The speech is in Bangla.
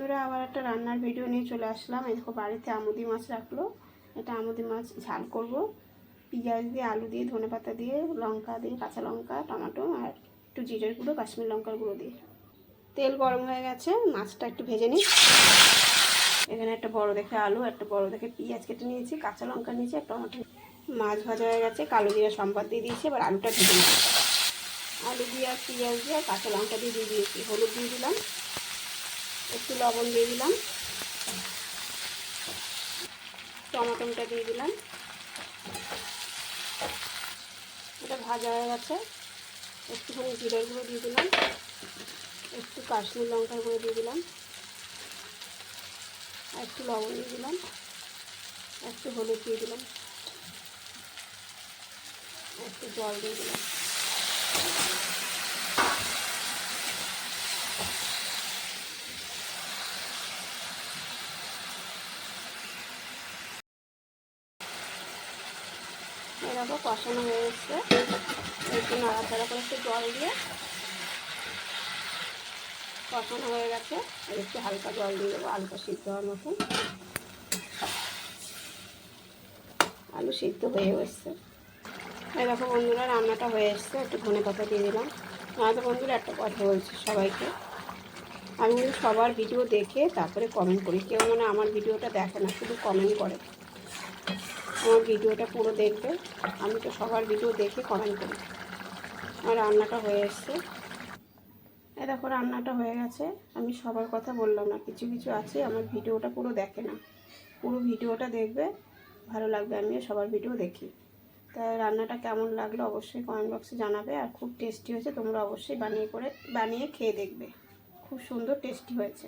বন্ধুরা, আবার একটা রান্নার ভিডিও নিয়ে চলে আসলাম। এই দেখো বাড়িতে আমুদি মাছ রাখলো। এটা আমুদি মাছ ঝাল করব, পেঁয়াজ দিয়ে, আলু দিয়ে, ধনেপাতা দিয়ে, লঙ্কা দিয়ে, কাঁচা লঙ্কা, টমেটো আর একটু জিরের গুঁড়ো, কাশ্মীর লঙ্কার গুঁড়ো দিয়ে। তেল গরম হয়ে গেছে, মাছটা একটু ভেজে নিই। এখানে একটা বড় দেখে আলু, একটা বড় দেখে পেঁয়াজ কেটে নিয়েছি, কাঁচা লঙ্কা নিয়েছি আর টমেটো। মাছ ভাজা হয়ে গেছে, কালো জিরা সম্বাদ দিয়ে দিয়েছি। এবার আলুটা ভেজে নিই। আলু দিয়ে আর পেঁয়াজ দিয়ে আর কাঁচা লঙ্কা দিয়ে দিয়েছি। হলুদ দিয়ে দিলাম, একটু লবণ দিয়ে দিলাম, টমেটোটা দিয়ে দিলাম। এটা ভাজা হয়ে গেছে। একটুখানি জিরের গুঁড়ো দিয়ে দিলাম, একটু কাশ্মীর লঙ্কার গুঁড়ো দিয়ে দিলাম, আর একটু লবণ দিয়ে দিলাম, একটু হলুদ দিয়ে দিলাম, একটু জল দিয়ে দিলাম। এরকম কষানো হয়ে এসছে। একটু নাড়াচাড়া করে একটু জল দিয়ে কষানো হয়ে গেছে। আর একটু হালকা জল দিয়ে দেবো, আলুটা সিদ্ধ হওয়ার মতন। আলু সিদ্ধ হয়ে এসছে। এরকম বন্ধুরা রান্নাটা হয়ে এসছে। একটু ধনেপাতা দিয়ে দিলাম। তো বন্ধুরা একটা কথা বলছি সবাইকে, আমি সবার ভিডিও দেখে তারপরে কমেন্ট করি। কেউ মানে আমার ভিডিওটা দেখে না, শুধু কমেন্ট করে। আমার ভিডিওটা পুরো দেখবে। আমি তো সবার ভিডিও দেখে কমেন্ট করি। আমার রান্নাটা হয়ে এসছে। দেখো রান্নাটা হয়ে গেছে। আমি সবার কথা বললাম না, কিছু কিছু আছে আমার ভিডিওটা পুরো দেখে না। পুরো ভিডিওটা দেখবে, ভালো লাগবে। আমিও সবার ভিডিও দেখি। তাই রান্নাটা কেমন লাগলো অবশ্যই কমেন্ট বক্সে জানাবে। আর খুব টেস্টি হয়েছে, তোমরা অবশ্যই বানিয়ে খেয়ে দেখবে। খুব সুন্দর টেস্টি হয়েছে।